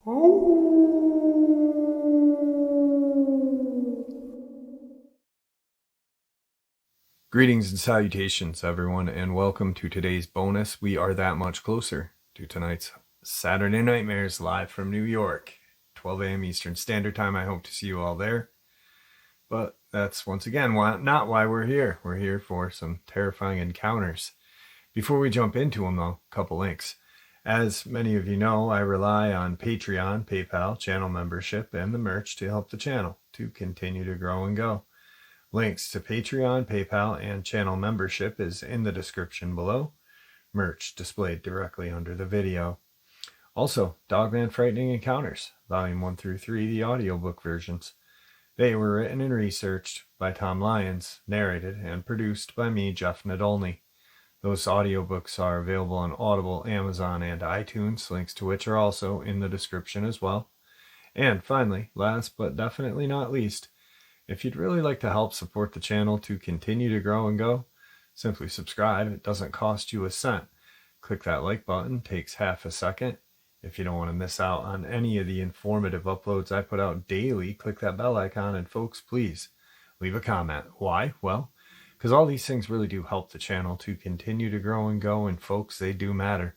Greetings and salutations, everyone, and welcome to today's bonus. We are that much closer to tonight's Saturday Nightmares live from New York, 12 a.m. Eastern Standard Time. I hope to see you all there. But that's, once again, not why we're here. We're here for some terrifying encounters. Before we jump into them, though, a couple links. As many of you know, I rely on Patreon, PayPal, channel membership, and the merch to help the channel to continue to grow and go. Links to Patreon, PayPal, and channel membership is in the description below. Merch displayed directly under the video. Also, Dogman Frightening Encounters, Volume 1 through 3, the audiobook versions. They were written and researched by Tom Lyons, narrated and produced by me, Jeff Nadolny. Those audiobooks are available on Audible, Amazon, and iTunes, links to which are also in the description as well. And finally, last but definitely not least, if you'd really like to help support the channel to continue to grow and go, simply subscribe. It doesn't cost you a cent. Click that like button, takes half a second. If you don't want to miss out on any of the informative uploads I put out daily, click that bell icon, and folks, please leave a comment. Why? Well, because all these things really do help the channel to continue to grow and go, and folks, they do matter.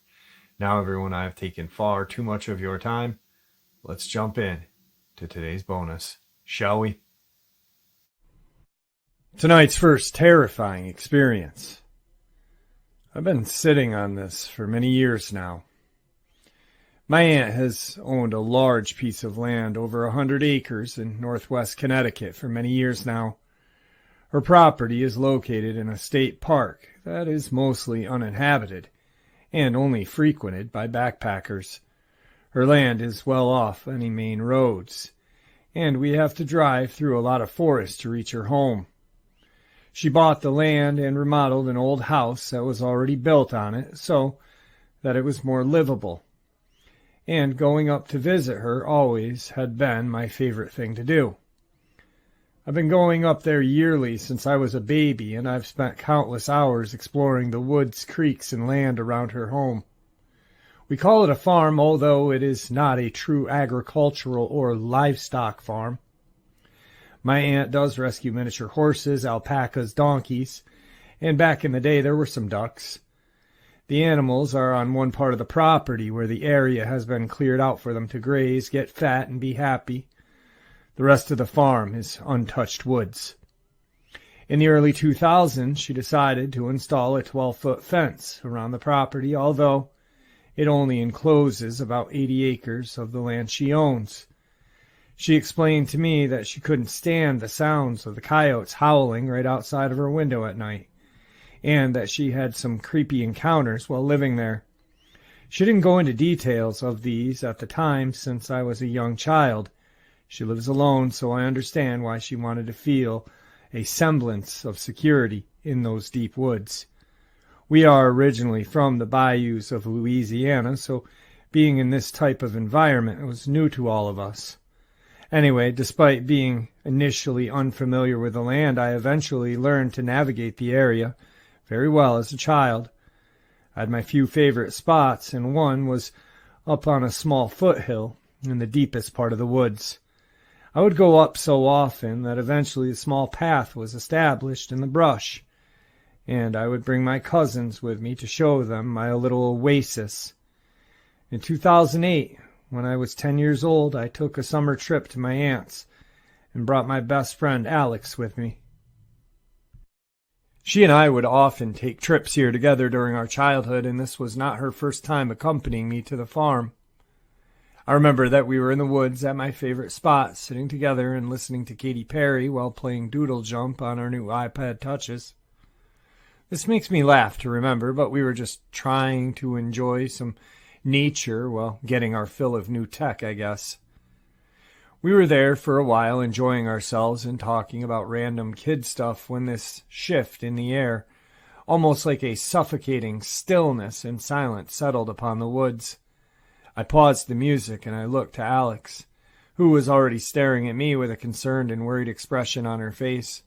Now, everyone, I have taken far too much of your time. Let's jump in to today's bonus, shall we? Tonight's first terrifying experience. I've been sitting on this for many years now. My aunt has owned a large piece of land, over 100 acres, in northwest Connecticut for many years now. Her property is located in a state park that is mostly uninhabited and only frequented by backpackers. Her land is well off any main roads, and we have to drive through a lot of forest to reach her home. She bought the land and remodeled an old house that was already built on it so that it was more livable. And going up to visit her always had been my favorite thing to do. I've been going up there yearly since I was a baby, and I've spent countless hours exploring the woods, creeks, and land around her home. We call it a farm, although it is not a true agricultural or livestock farm. My aunt does rescue miniature horses, alpacas, donkeys, and back in the day there were some ducks. The animals are on one part of the property where the area has been cleared out for them to graze, get fat, and be happy. The rest of the farm is untouched woods. In the early 2000s, she decided to install a 12-foot fence around the property, although it only encloses about 80 acres of the land she owns. She explained to me that she couldn't stand the sounds of the coyotes howling right outside of her window at night, and that she had some creepy encounters while living there. She didn't go into details of these at the time since I was a young child. She lives alone, so I understand why she wanted to feel a semblance of security in those deep woods. We are originally from the bayous of Louisiana, so being in this type of environment was new to all of us. Anyway, despite being initially unfamiliar with the land, I eventually learned to navigate the area very well as a child. I had my few favorite spots, and one was up on a small foothill in the deepest part of the woods. I would go up so often that eventually a small path was established in the brush, and I would bring my cousins with me to show them my little oasis. In 2008, when I was 10 years old, I took a summer trip to my aunt's and brought my best friend Alex with me. She and I would often take trips here together during our childhood, and this was not her first time accompanying me to the farm. I remember that we were in the woods at my favorite spot, sitting together and listening to Katy Perry while playing Doodle Jump on our new iPad Touches. This makes me laugh to remember, but we were just trying to enjoy some nature while getting our fill of new tech, I guess. We were there for a while, enjoying ourselves and talking about random kid stuff when this shift in the air, almost like a suffocating stillness and silence, settled upon the woods. I paused the music and I looked to Alex, who was already staring at me with a concerned and worried expression on her face.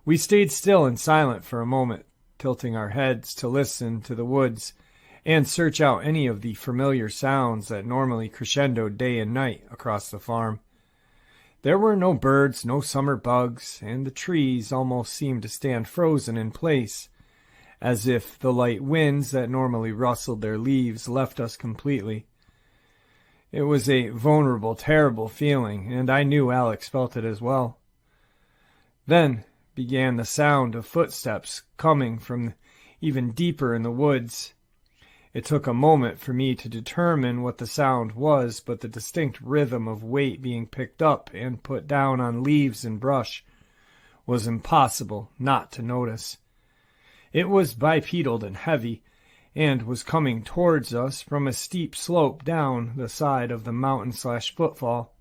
We stayed still and silent for a moment, tilting our heads to listen to the woods and search out any of the familiar sounds that normally crescendoed day and night across the farm. There were no birds, no summer bugs, and the trees almost seemed to stand frozen in place, as if the light winds that normally rustled their leaves left us completely. It was a vulnerable, terrible feeling, and I knew Alex felt it as well. Then began the sound of footsteps coming from even deeper in the woods. It took a moment for me to determine what the sound was, but the distinct rhythm of weight being picked up and put down on leaves and brush was impossible not to notice. It was bipedal and heavy, and was coming towards us from a steep slope down the side of the mountain/footfall.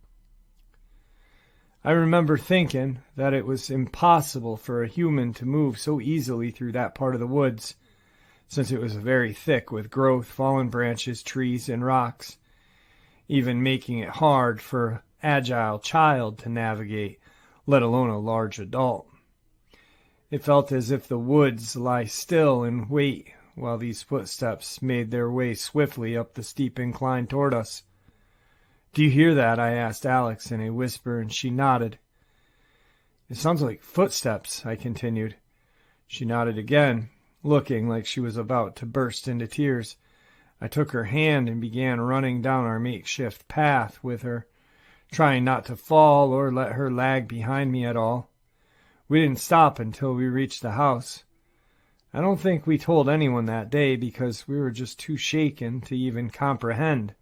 I remember thinking that it was impossible for a human to move so easily through that part of the woods, since it was very thick with growth, fallen branches, trees, and rocks, even making it hard for an agile child to navigate, let alone a large adult. It felt as if the woods lie still and wait while these footsteps made their way swiftly up the steep incline toward us. "Do you hear that?" I asked Alex in a whisper, and she nodded. "It sounds like footsteps," I continued. She nodded again, looking like she was about to burst into tears. I took her hand and began running down our makeshift path with her, trying not to fall or let her lag behind me at all. We didn't stop until we reached the house. I don't think we told anyone that day because we were just too shaken to even comprehend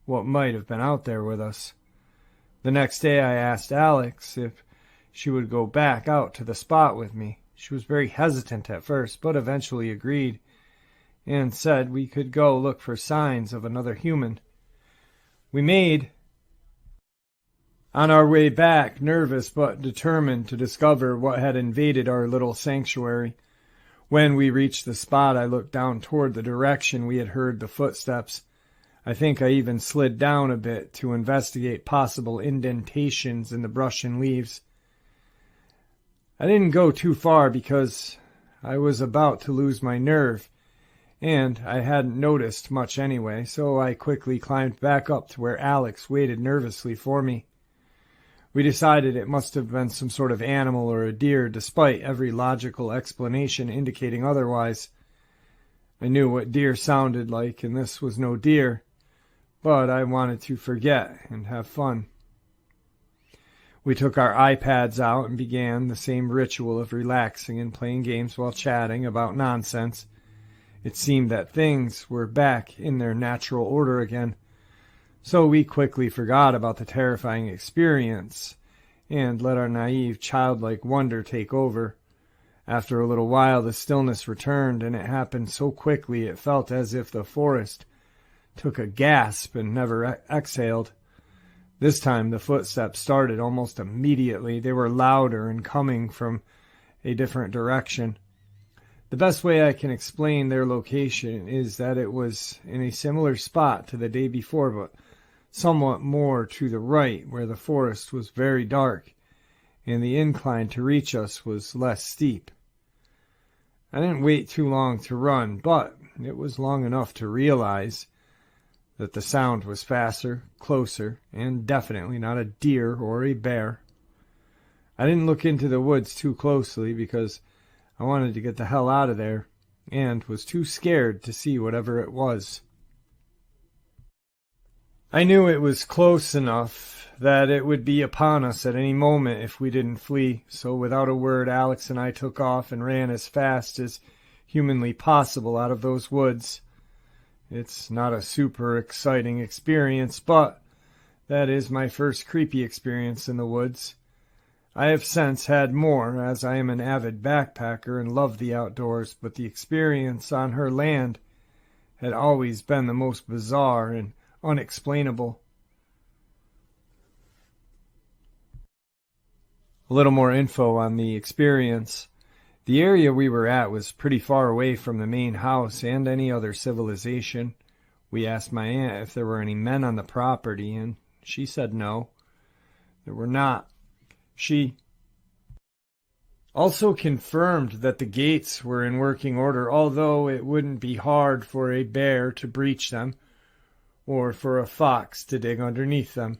what might have been out there with us. The next day I asked Alex if she would go back out to the spot with me. She was very hesitant at first, but eventually agreed, and said we could go look for signs of another human. We made on our way back, nervous but determined to discover what had invaded our little sanctuary. When we reached the spot, I looked down toward the direction we had heard the footsteps. I think I even slid down a bit to investigate possible indentations in the brush and leaves. I didn't go too far because I was about to lose my nerve, and I hadn't noticed much anyway, so I quickly climbed back up to where Alex waited nervously for me. We decided it must have been some sort of animal or a deer, despite every logical explanation indicating otherwise. I knew what deer sounded like, and this was no deer, but I wanted to forget and have fun. We took our iPads out and began the same ritual of relaxing and playing games while chatting about nonsense. It seemed that things were back in their natural order again, so we quickly forgot about the terrifying experience and let our naive, childlike wonder take over. After a little while, the stillness returned, and it happened so quickly it felt as if the forest took a gasp and never exhaled. This time the footsteps started almost immediately. They were louder and coming from a different direction. The best way I can explain their location is that it was in a similar spot to the day before, but somewhat more to the right, where the forest was very dark and the incline to reach us was less steep. I didn't wait too long to run, but it was long enough to realize that the sound was faster, closer, and definitely not a deer or a bear. I didn't look into the woods too closely because I wanted to get the hell out of there and was too scared to see whatever it was. I knew it was close enough that it would be upon us at any moment if we didn't flee, so without a word Alex and I took off and ran as fast as humanly possible out of those woods. It's not a super exciting experience, but that is my first creepy experience in the woods. I have since had more, as I am an avid backpacker and love the outdoors, but the experience on her land had always been the most bizarre and unexplainable. A little more info on the experience. The area we were at was pretty far away from the main house and any other civilization. We asked my aunt if there were any men on the property, and she said no. There were not. She Also confirmed that the gates were in working order, although it wouldn't be hard for a bear to breach them or for a fox to dig underneath them.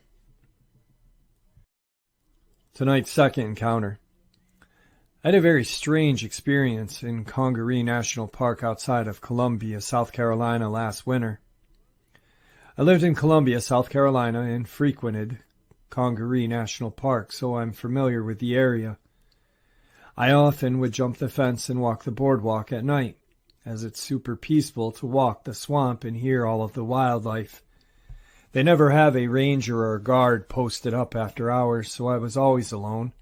Tonight's second encounter. I had a very strange experience in Congaree National Park outside of Columbia, South Carolina last winter. I lived in Columbia, South Carolina, and frequented Congaree National Park, so I'm familiar with the area. I often would jump the fence and walk the boardwalk at night, as it's super peaceful to walk the swamp and hear all of the wildlife. They never have a ranger or a guard posted up after hours, so I was always alone.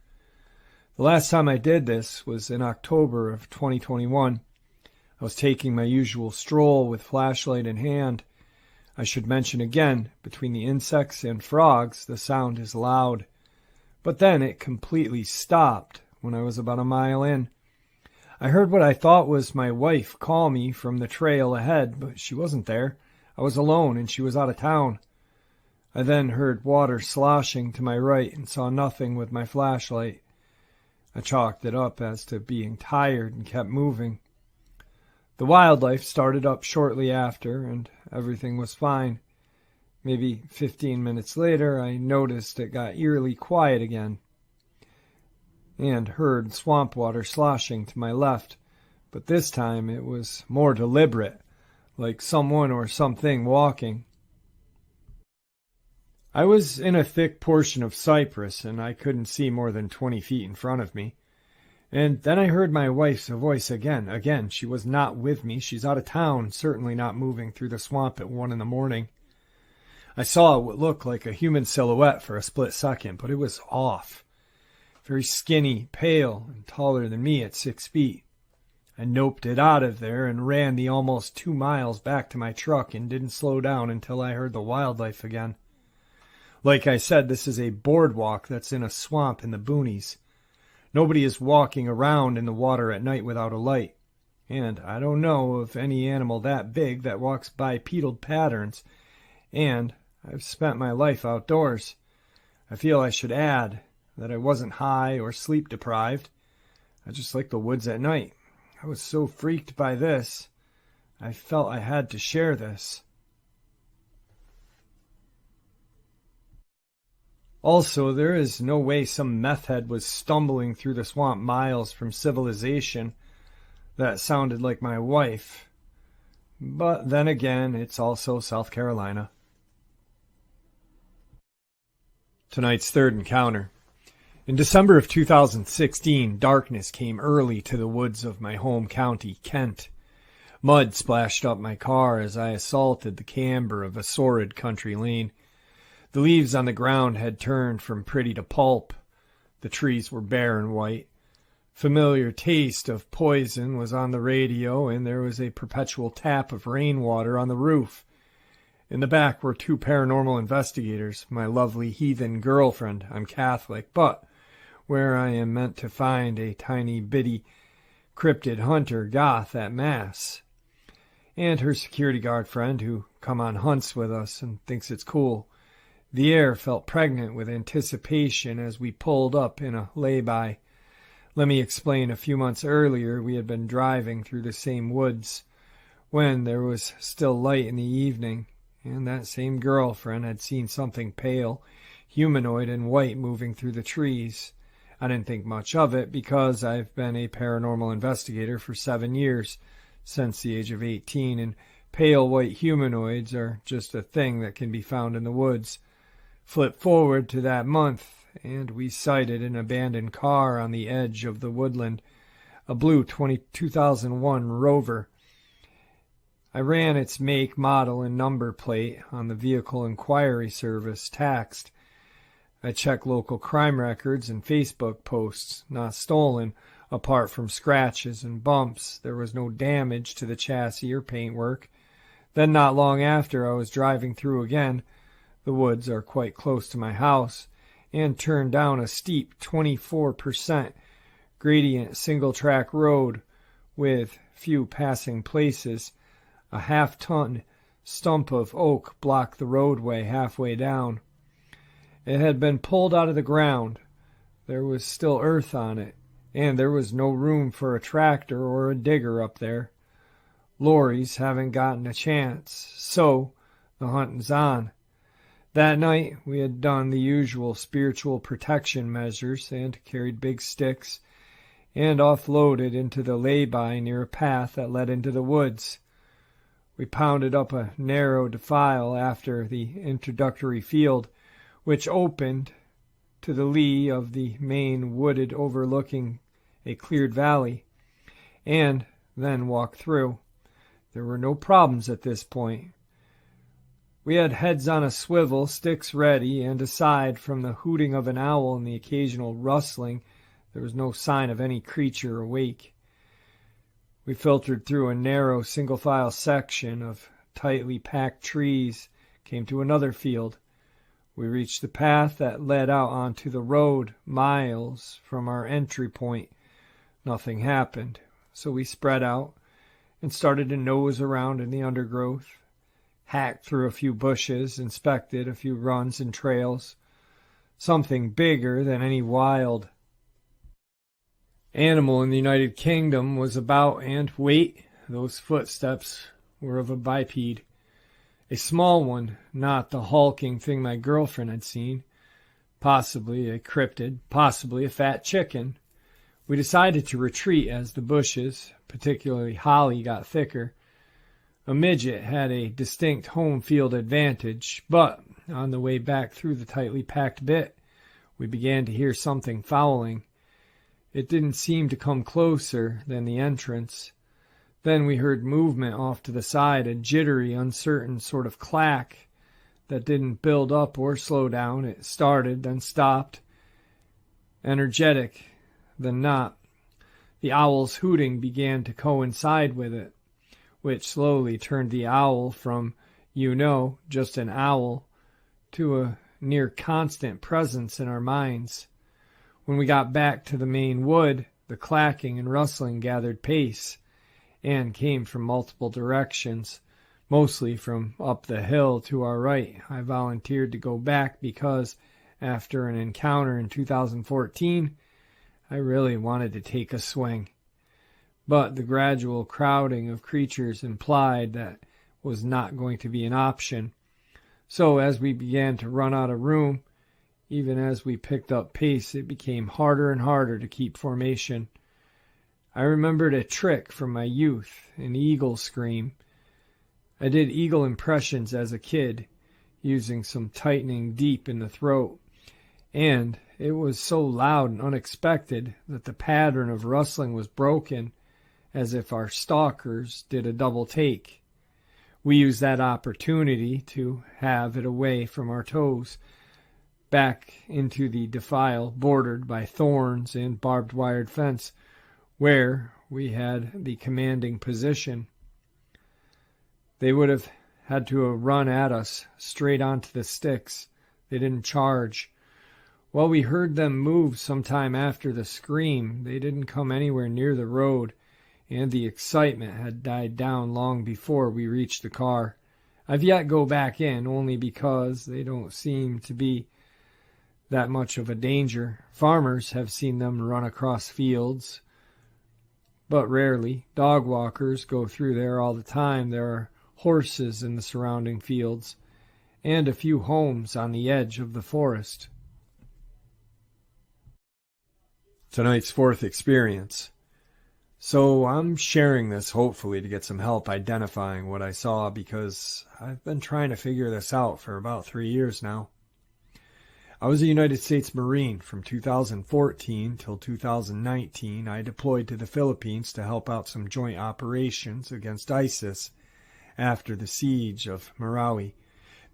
The last time I did this was in October of 2021. I was taking my usual stroll with flashlight in hand. I should mention again, between the insects and frogs, the sound is loud. But then it completely stopped when I was about a mile in. I heard what I thought was my wife call me from the trail ahead, but she wasn't there. I was alone and she was out of town. I then heard water sloshing to my right and saw nothing with my flashlight. I chalked it up as to being tired and kept moving. The wildlife started up shortly after, and everything was fine. Maybe 15 minutes later, I noticed it got eerily quiet again, and heard swamp water sloshing to my left, but this time it was more deliberate, like someone or something walking. I was in a thick portion of cypress, and I couldn't see more than 20 feet in front of me. And then I heard my wife's voice again. Again, she was not with me. She's out of town, certainly not moving through the swamp at 1 a.m. I saw what looked like a human silhouette for a split second, but it was off. Very skinny, pale, and taller than me at 6 feet. I noped it out of there and ran the almost 2 miles back to my truck and didn't slow down until I heard the wildlife again. Like I said, this is a boardwalk that's in a swamp in the boonies. Nobody is walking around in the water at night without a light. And I don't know of any animal that big that walks bipedal patterns. And I've spent my life outdoors. I feel I should add that I wasn't high or sleep deprived. I just like the woods at night. I was so freaked by this. I felt I had to share this. Also, there is no way some meth head was stumbling through the swamp miles from civilization. That sounded like my wife. But then again, it's also South Carolina. Tonight's third encounter. In December of 2016, darkness came early to the woods of my home county, Kent. Mud splashed up my car as I assaulted the camber of a sordid country lane. The leaves on the ground had turned from pretty to pulp. The trees were bare and white. Familiar taste of poison was on the radio, and there was a perpetual tap of rainwater on the roof. In the back were 2 paranormal investigators, my lovely heathen girlfriend, I'm Catholic, but where I am meant to find a tiny bitty cryptid hunter goth at Mass, and her security guard friend who come on hunts with us and thinks it's cool. The air felt pregnant with anticipation as we pulled up in a lay-by. Let me explain, a few months earlier we had been driving through the same woods when there was still light in the evening, and that same girlfriend had seen something pale, humanoid and white moving through the trees. I didn't think much of it because I've been a paranormal investigator for 7 years, since the age of 18, and pale white humanoids are just a thing that can be found in the woods. Flip forward to that month, and we sighted an abandoned car on the edge of the woodland, a blue 2001 Rover. I ran its make, model, and number plate on the Vehicle Inquiry Service, taxed. I checked local crime records and Facebook posts, not stolen. Apart from scratches and bumps, there was no damage to the chassis or paintwork. Then not long after, I was driving through again. The woods are quite close to my house, and turned down a steep 24% gradient single-track road with few passing places. A half-ton stump of oak blocked the roadway halfway down. It had been pulled out of the ground. There was still earth on it, and there was no room for a tractor or a digger up there. Lorries haven't gotten a chance, so the hunting's on. That night, we had done the usual spiritual protection measures and carried big sticks and offloaded into the lay-by near a path that led into the woods. We pounded up a narrow defile after the introductory field, which opened to the lee of the main wooded overlooking a cleared valley, and then walked through. There were no problems at this point. We had heads on a swivel, sticks ready, and aside from the hooting of an owl and the occasional rustling, there was no sign of any creature awake. We filtered through a narrow single-file section of tightly packed trees, came to another field. We reached the path that led out onto the road, miles from our entry point. Nothing happened, so we spread out and started to nose around in the undergrowth, hacked through a few bushes, inspected a few runs and trails. Something bigger than any wild animal in the United Kingdom was about, and wait, those footsteps were of a biped. A small one, not the hulking thing my girlfriend had seen. Possibly a cryptid, possibly a fat chicken. We decided to retreat as the bushes, particularly holly, got thicker. A midget had a distinct home field advantage, but on the way back through the tightly packed bit, we began to hear something fowling. It didn't seem to come closer than the entrance. Then we heard movement off to the side, a jittery, uncertain sort of clack that didn't build up or slow down. It started, then stopped. Energetic, then not. The owl's hooting began to coincide with it, which slowly turned the owl from, just an owl, to a near constant presence in our minds. When we got back to the main wood, the clacking and rustling gathered pace and came from multiple directions, mostly from up the hill to our right. I volunteered to go back because, after an encounter in 2014, I really wanted to take a swing. But the gradual crowding of creatures implied that was not going to be an option. So as we began to run out of room, even as we picked up pace, it became harder and harder to keep formation. I remembered a trick from my youth, an eagle scream. I did eagle impressions as a kid, using some tightening deep in the throat, and it was so loud and unexpected that the pattern of rustling was broken, as if our stalkers did a double take. We used that opportunity to have it away from our toes, back into the defile bordered by thorns and barbed wired fence, where we had the commanding position. They would have had to have run at us straight onto the sticks. They didn't charge. Well, we heard them move sometime after the scream. They didn't come anywhere near the road, and the excitement had died down long before we reached the car. I've yet go back in, only because they don't seem to be that much of a danger. Farmers have seen them run across fields, but rarely. Dog walkers go through there all the time. There are horses in the surrounding fields, and a few homes on the edge of the forest. Tonight's fourth experience. So I'm sharing this hopefully to get some help identifying what I saw, because I've been trying to figure this out for about 3 years now. I was a United States Marine from 2014 till 2019. I deployed to the Philippines to help out some joint operations against ISIS after the siege of Marawi.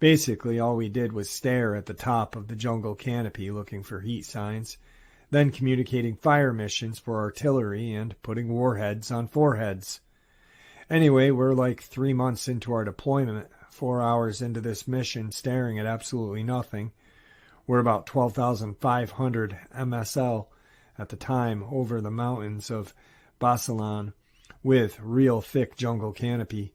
Basically, all we did was stare at the top of the jungle canopy looking for heat signs, then communicating fire missions for artillery and putting warheads on foreheads. Anyway, we're like 3 months into our deployment, 4 hours into this mission, staring at absolutely nothing. We're about 12,500 MSL at the time over the mountains of Basilan with real thick jungle canopy.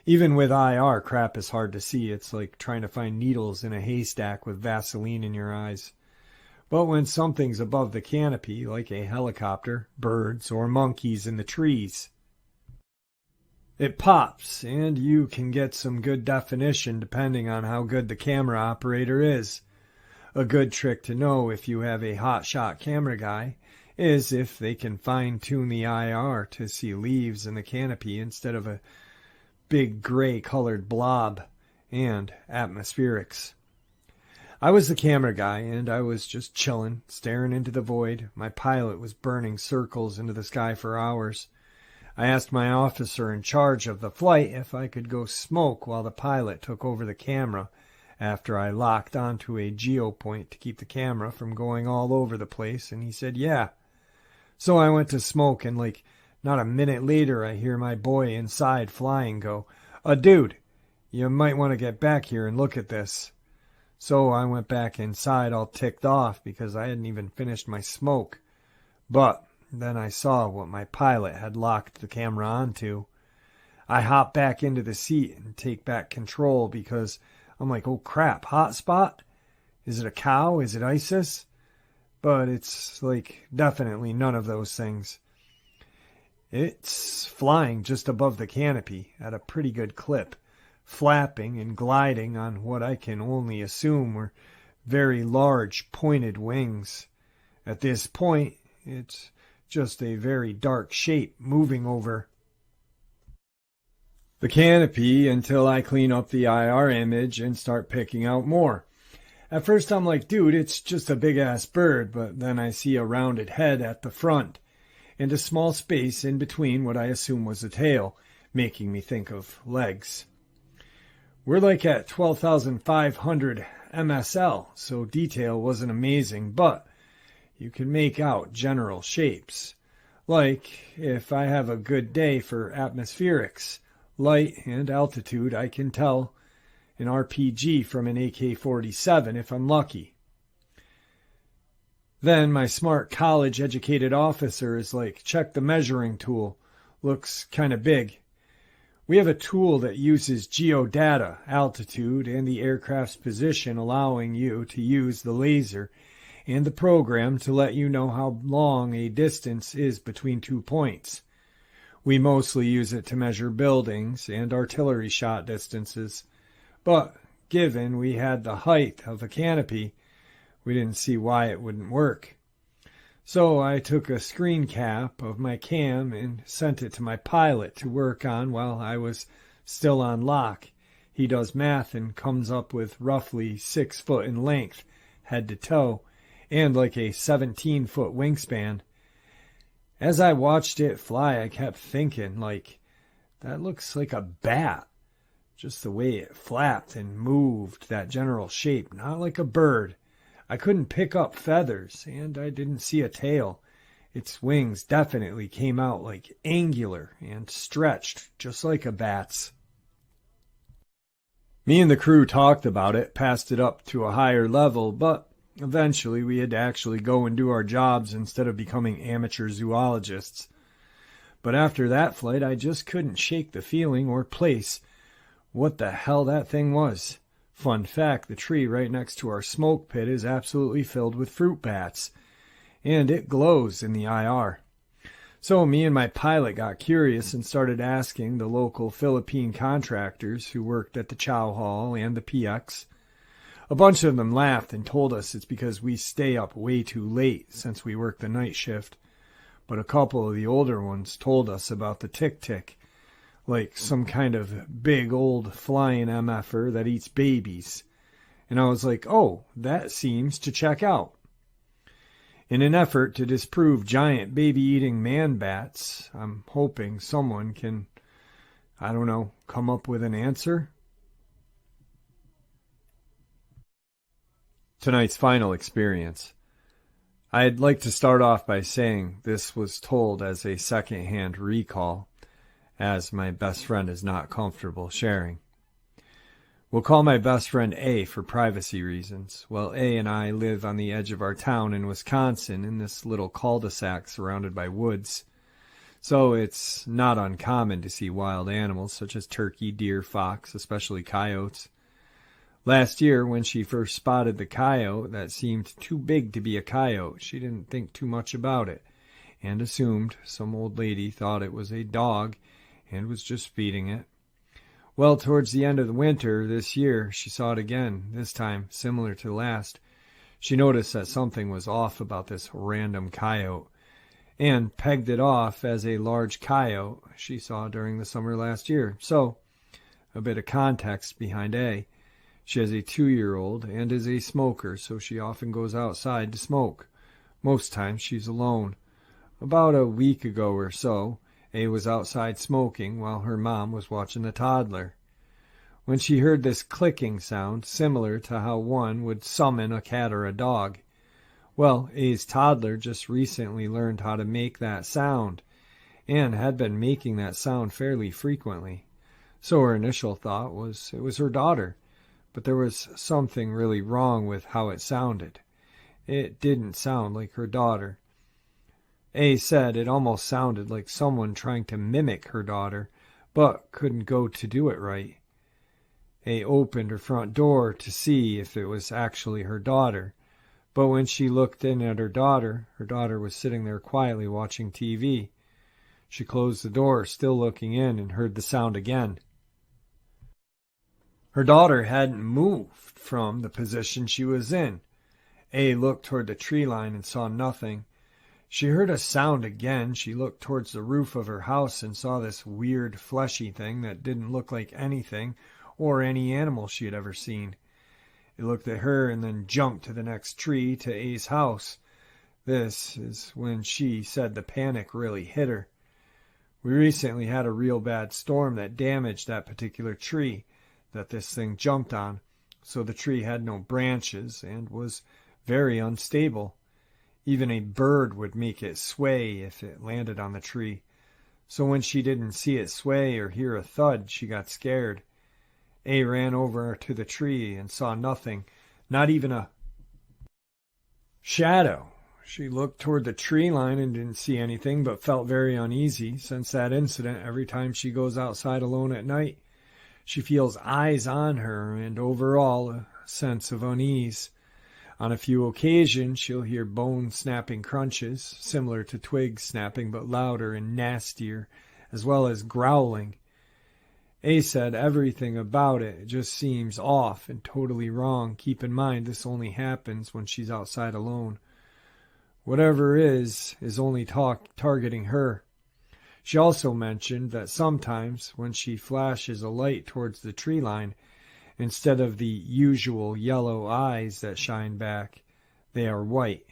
Even with IR, crap is hard to see. It's like trying to find needles in a haystack with Vaseline in your eyes. But when something's above the canopy, like a helicopter, birds, or monkeys in the trees, it pops, and you can get some good definition depending on how good the camera operator is. A good trick to know if you have a hotshot camera guy is if they can fine-tune the IR to see leaves in the canopy instead of a big gray-colored blob and atmospherics. I was the camera guy, and I was just chilling, staring into the void. My pilot was burning circles into the sky for hours. I asked my officer in charge of the flight if I could go smoke while the pilot took over the camera after I locked onto a geo point to keep the camera from going all over the place, and he said, yeah. So I went to smoke, and not a minute later I hear my boy inside flying go, dude, you might want to get back here and look at this. So I went back inside all ticked off because I hadn't even finished my smoke. But then I saw what my pilot had locked the camera onto. I hop back into the seat and take back control because I'm like, oh crap, hotspot? Is it a cow? Is it ISIS? But it's definitely none of those things. It's flying just above the canopy at a pretty good clip, flapping and gliding on what I can only assume were very large pointed wings. At this point, it's just a very dark shape moving over the canopy until I clean up the IR image and start picking out more. At first I'm like, dude, it's just a big-ass bird, but then I see a rounded head at the front and a small space in between what I assume was a tail, making me think of legs. We're at 12,500 MSL, so detail wasn't amazing, but you can make out general shapes. If I have a good day for atmospherics, light, and altitude, I can tell an RPG from an AK-47 if I'm lucky. Then my smart college-educated officer is check the measuring tool. Looks kind of big. We have a tool that uses geodata, altitude, and the aircraft's position, allowing you to use the laser and the program to let you know how long a distance is between 2 points. We mostly use it to measure buildings and artillery shot distances, but given we had the height of a canopy, we didn't see why it wouldn't work. So I took a screen cap of my cam and sent it to my pilot to work on while I was still on lock. He does math and comes up with roughly 6 foot in length, head to toe, and a 17-foot wingspan. As I watched it fly, I kept thinking, that looks like a bat. Just the way it flapped and moved, that general shape, not like a bird. I couldn't pick up feathers, and I didn't see a tail. Its wings definitely came out angular and stretched, just like a bat's. Me and the crew talked about it, passed it up to a higher level, but eventually we had to actually go and do our jobs instead of becoming amateur zoologists. But after that flight, I just couldn't shake the feeling or place what the hell that thing was. Fun fact, the tree right next to our smoke pit is absolutely filled with fruit bats, and it glows in the IR. So me and my pilot got curious and started asking the local Philippine contractors who worked at the Chow Hall and the PX. A bunch of them laughed and told us it's because we stay up way too late since we work the night shift. But a couple of the older ones told us about the tick-tick, some kind of big old flying MFer that eats babies. And I was like, oh, that seems to check out. In an effort to disprove giant baby-eating man-bats, I'm hoping someone can, come up with an answer. Tonight's final experience. I'd like to start off by saying this was told as a second-hand recall, as my best friend is not comfortable sharing. We'll call my best friend A for privacy reasons. Well, A and I live on the edge of our town in Wisconsin in this little cul-de-sac surrounded by woods. So it's not uncommon to see wild animals such as turkey, deer, fox, especially coyotes. Last year, when she first spotted the coyote that seemed too big to be a coyote, she didn't think too much about it and assumed some old lady thought it was a dog and was just feeding it. Well, towards the end of the winter this year, she saw it again, this time similar to the last. She noticed that something was off about this random coyote and pegged it off as a large coyote she saw during the summer last year. So, a bit of context behind A. She has a 2-year-old and is a smoker, so she often goes outside to smoke. Most times she's alone. About a week ago or so, A was outside smoking while her mom was watching the toddler. When she heard this clicking sound, similar to how one would summon a cat or a dog. Well, A's toddler just recently learned how to make that sound, and had been making that sound fairly frequently. So her initial thought was it was her daughter, but there was something really wrong with how it sounded. It didn't sound like her daughter. A said it almost sounded like someone trying to mimic her daughter, but couldn't go to do it right. A opened her front door to see if it was actually her daughter, but when she looked in at her daughter was sitting there quietly watching TV. She closed the door, still looking in, and heard the sound again. Her daughter hadn't moved from the position she was in. A looked toward the tree line and saw nothing. She heard a sound again. She looked towards the roof of her house and saw this weird fleshy thing that didn't look like anything or any animal she had ever seen. It looked at her and then jumped to the next tree to A's house. This is when she said the panic really hit her. We recently had a real bad storm that damaged that particular tree that this thing jumped on, so the tree had no branches and was very unstable. Even a bird would make it sway if it landed on the tree. So when she didn't see it sway or hear a thud, she got scared. A ran over to the tree and saw nothing, not even a shadow. She looked toward the tree line and didn't see anything, but felt very uneasy. Since that incident, every time she goes outside alone at night, she feels eyes on her and overall a sense of unease. On a few occasions, she'll hear bone-snapping crunches, similar to twigs snapping but louder and nastier, as well as growling. A said everything about it just seems off and totally wrong. Keep in mind this only happens when she's outside alone. Whatever is only targeting her. She also mentioned that sometimes when she flashes a light towards the tree line, instead of the usual yellow eyes that shine back, they are white.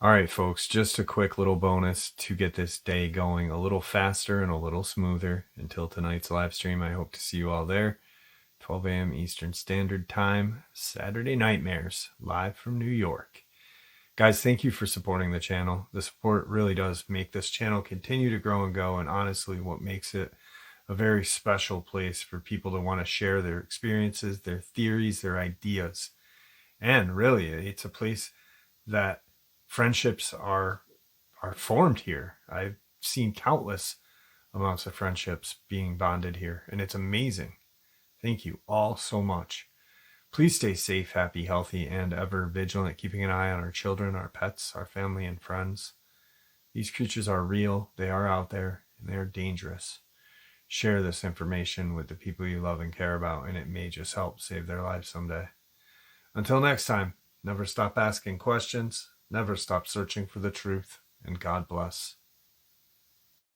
All right, folks, just a quick little bonus to get this day going a little faster and a little smoother. Until tonight's live stream, I hope to see you all there. 12 a.m. Eastern Standard Time, Saturday Nightmares, live from New York. Guys, thank you for supporting the channel. The support really does make this channel continue to grow and go, and honestly, what makes it a very special place for people to want to share their experiences, their theories, their ideas. And really, it's a place that friendships are formed here. I've seen countless amounts of friendships being bonded here, and it's amazing. Thank you all so much. Please stay safe, happy, healthy, and ever vigilant, keeping an eye on our children, our pets, our family, and friends. These creatures are real, they are out there, and they are dangerous. Share this information with the people you love and care about, and it may just help save their lives someday. Until next time, never stop asking questions, never stop searching for the truth, and God bless.